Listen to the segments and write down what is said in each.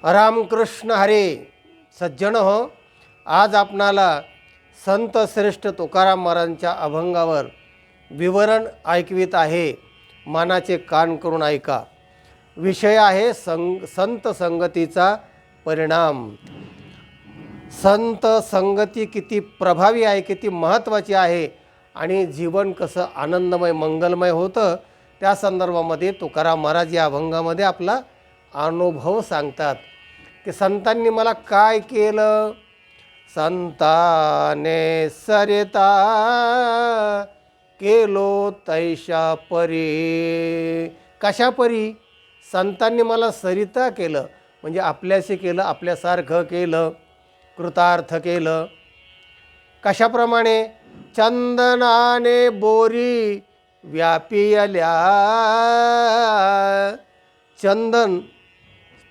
रामकृष्ण हरे. सज्जन हो, आज आपणाला संत श्रेष्ठ तुकाराम महाराजांच्या अभंगावर विवरण ऐकवित आहे. मानाचे कान करून ऐका. विषय आहे संत संगतीचा परिणाम. संत संगती किती प्रभावी आहे, किती महत्त्वाची आहे आणि जीवन कसं आनंदमय मंगलमय होतं, त्या संदर्भामध्ये तुकाराम महाराज या अभंगामध्ये आपला अनुभव सांगतात की संतांनी मला काय केलं. संताने सरिता केलो तैशा परी. कशा परी? संतांनी मला सरिता केलं म्हणजे आपल्याशी केलं, आपल्यासारखं केलं, कृतार्थ केलं. कशाप्रमाणे? चंदनाने बोरी व्यापियल्या. चंदन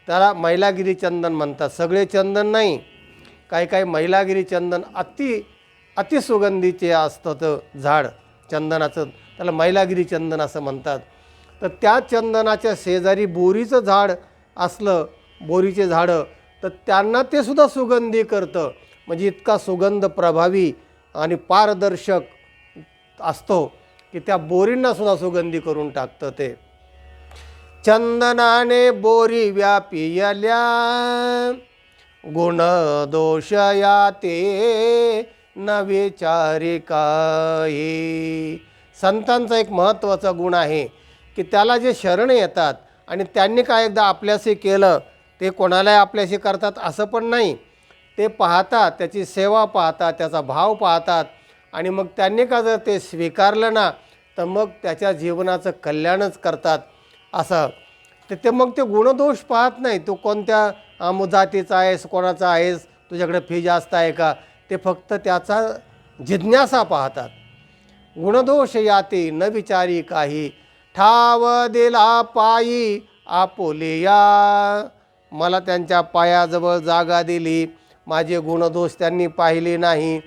त्याला मैलागिरी चंदन म्हणतात. सगळे चंदन नाही, काही काही मैलागिरी चंदन अतिसुगंधीचे असतं झाड चंदनाचं, त्याला मैलागिरी चंदन असं म्हणतात. तर त्या चंदनाच्या शेजारी बोरीचं झाड असलं, बोरीचे झाडं, तर त्यांना ते सुद्धा सुगंधी करतं. म्हणजे इतका सुगंध प्रभावी आणि पारदर्शक असतो की त्या बोरींना सुद्धा सुगंधी करून टाकतं ते. चंदनाने बोरी व्यापियल्या गुण दोष याते न विचारी काही. संतांचा एक महत्त्वाचा गुण आहे की त्याला जे शरण येतात आणि त्यांनी काय एकदा आपल्याशी केलं, ते कोणालाही आपल्याशी करतात असं पण नाही. ते पाहतात, त्याची सेवा पाहतात, त्याचा भाव पाहतात आणि मग त्यांनी का जर ते स्वीकारलं ना, तर मग त्याच्या जीवनाचं कल्याणच करतात. असं ते मग ते गुणदोष पाहत नाही. तू कोणत्या जातीचा आहेस, कोणाचा आहेस, तुझ्याकडे फी जास्त आहे का, ते फक्त त्याचा जिज्ञासा पाहतात. गुणदोष याते न विचारी काही. ठाव दिला पायी आपुलिया. मला त्यांच्या पायाजवळ जागा दिली. माझे गुणदोष त्यांनी पाहिली नाही,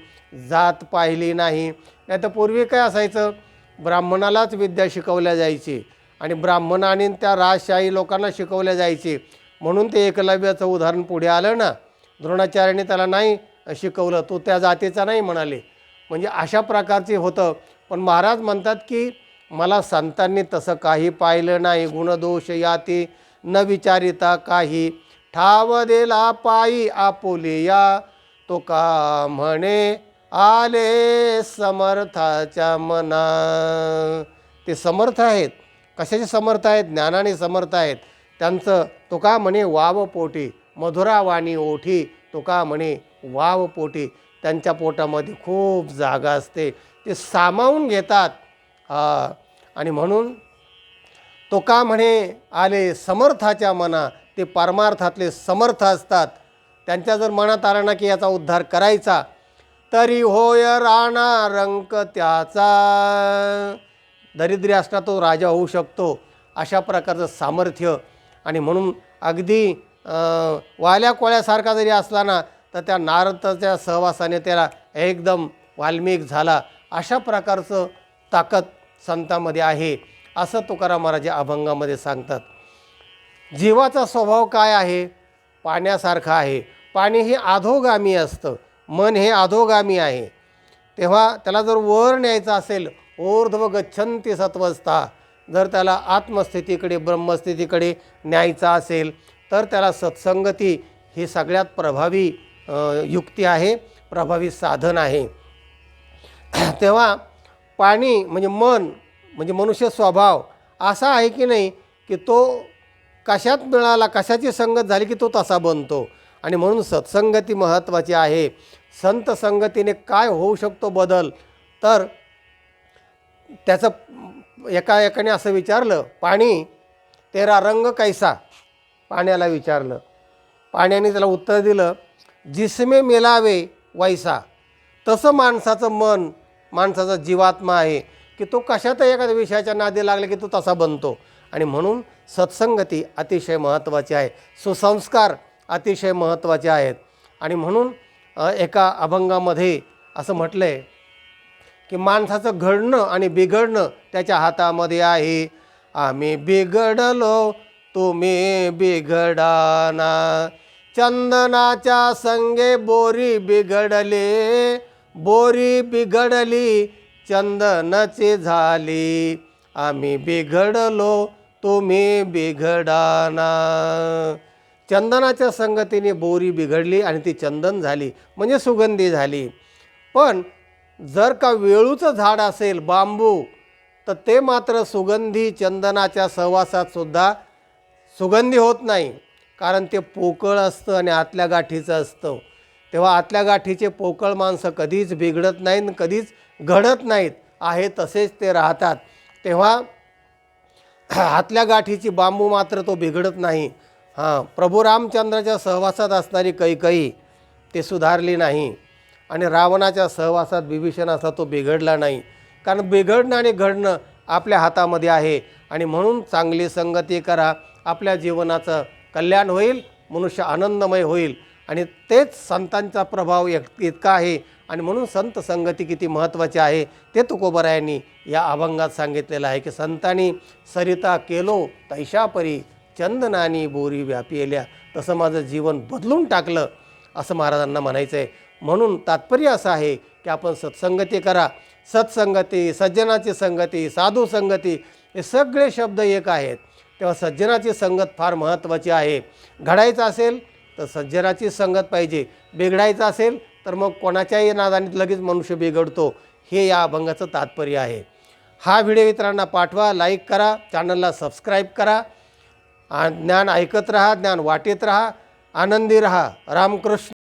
जात पाहिली नाही. नाही तर पूर्वी काय असायचं, ब्राह्मणालाच विद्या शिकवल्या जायची आणि ब्राह्मणाने त्या राजशाही लोकांना शिकवल्या जायची. म्हणून ते एकलव्याचं उदाहरण पुढे आलं ना. द्रोणाचार्याने त्याला नाही शिकवलं, तो त्या जातीचा नाही म्हणाले. म्हणजे अशा प्रकारचे होतं. पण महाराज म्हणतात की मला संतांनी तसं काही पाहिलं नाही. गुणदोष याती न विचारिता काही. ठाव दिला पायी आपुलिया. तो का म्हणे आले समर्थाच्या मना. ते समर्थ आहेत. कशाचे समर्थ आहेत? ज्ञानाने समर्थ आहेत. त्यांचं तो का म्हणे वाव पोटी. मधुरावाणी ओठी. तो का म्हणे वाव पोटी. त्यांच्या पोटामध्ये खूप जागा असते, ते सामावून घेतात. आणि म्हणून तो का म्हणे आले समर्थाच्या मना. ते परमार्थातले समर्थ असतात. त्यांच्या जर मनात आला ना की याचा उद्धार करायचा, तरी होय राणा रंक त्याचा. दरिद्री असला तो राजा होऊ शकतो, अशा प्रकारचं सामर्थ्य. आणि म्हणून अगदी वाल्या कोळ्यासारखा जरी असला ना, तर त्या नारदाच्या सहवासाने त्याला एकदम वाल्मिक झाला. अशा प्रकारचं ताकद संतांमध्ये आहे, असं तुकाराम महाराज अभंगामध्ये सांगतात. जीवाचा स्वभाव काय आहे? पाण्यासारखा आहे. पाणी हे अधोगामी असतं, मन हे अधोगामी आहे. तेव्हा त्याला जर वर न्यायचं असेल, ऊर्ध्व गच्छन्ति सत्वस्था, जर त्याला आत्मस्थितीकडे ब्रह्मस्थितीकडे न्यायचा असेल, तर त्याला सत्संगती ही सगळ्यात प्रभावी युक्ती आहे, प्रभावी साधन आहे. तेव्हा पाणी म्हणजे मन, म्हणजे मनुष्य स्वभाव असा आहे की नाही की तो कशात मिळाला, कशाची संगत झाली की तो तसा बनतो. आणि म्हणून सत्संगती महत्त्वाची आहे. संत संगतीने काय होऊ शकतो बदल? तर त्याचं एकाने असं विचारलं, पाणी तेरा रंग कैसा. पाण्याला विचारलं. पाण्याने त्याला उत्तर दिलं, जिसमे मिलावे वैसा. तसं माणसाचं मन, माणसाचा जीवात्मा आहे की तो कशात एखाद्या विषयाच्या नादी लागला की तो तसा बनतो. आणि म्हणून सत्संगती अतिशय महत्त्वाची आहे. सुसंस्कार अतिशय महत्त्वाचे आहेत. आणि म्हणून एका अभंगामध्ये असं म्हटलं आहे की माणसाचं घडणं आणि बिघडणं त्याच्या हातामध्ये आहे. आम्ही बिघडलो तुम्ही बिघडाना. चंदनाच्या संगे बोरी बिघडले, बोरी बिघडली चंदनाची झाली. आम्ही बिघडलो तुम्ही बिघडाना. चंदनाच्या संगतीने बोरी बिघडली आणि ती चंदन झाली, म्हणजे सुगंधी झाली. पण जर का वेळूचं झाड असेल, बांबू, तर ते मात्र सुगंधी चंदनाच्या सहवासात सुद्धा सुगंधी होत नाही, कारण ते पोकळ असतं आणि आतल्या गाठीचं असतं. तेव्हा आतल्या गाठीचे पोकळ माणसं कधीच बिघडत नाहीत, कधीच घडत नाहीत, आहे तसेच ते राहतात. तेव्हा आतल्या गाठीची बांबू मात्र तो बिघडत नाही. प्रभू रामचंद्राच्या सहवासात असणारी कैकई ते सुधारली नाही आणि रावणाच्या सहवासात बिभीषण असा तो बिघडला नाही. कारण बिघडणं आणि घडणं आपल्या हातामध्ये आहे. आणि म्हणून चांगली संगती करा, आपल्या जीवनाचं कल्याण होईल, मनुष्य आनंदमय होईल. आणि तेच संतांचा प्रभाव इतका आहे. आणि म्हणून संत संगती किती महत्त्वाची आहे ते तुकोबरायांनी या अभंगात सांगितलेलं आहे की संतांनी सरिता केलो तैशापरी, चंदनानी बोरी व्यापिल्या. तसं माझं जीवन बदलून टाकलं असं महाराजांना म्हणायचं आहे. म्हणून तात्पर्य असं आहे की आपण सत्संगती करा. सत्संगती, सज्जनाची संगती, साधू संगती, हे सगळे शब्द एक आहेत. तेव्हा सज्जनाची संगत फार महत्त्वाची आहे. घडायचं असेल तर सज्जनाची संगत पाहिजे, बिघडायचं असेल तर मग कोणाच्याही नादाने लगेच मनुष्य बिघडतो. हे या अभंगाचं तात्पर्य आहे. हा व्हिडिओ इतरांना पाठवा, लाईक करा, चॅनलला सबस्क्राईब करा. ज्ञान ऐकत राहा, ज्ञान वाटेत राहा, आनंदी राहा. रामकृष्ण.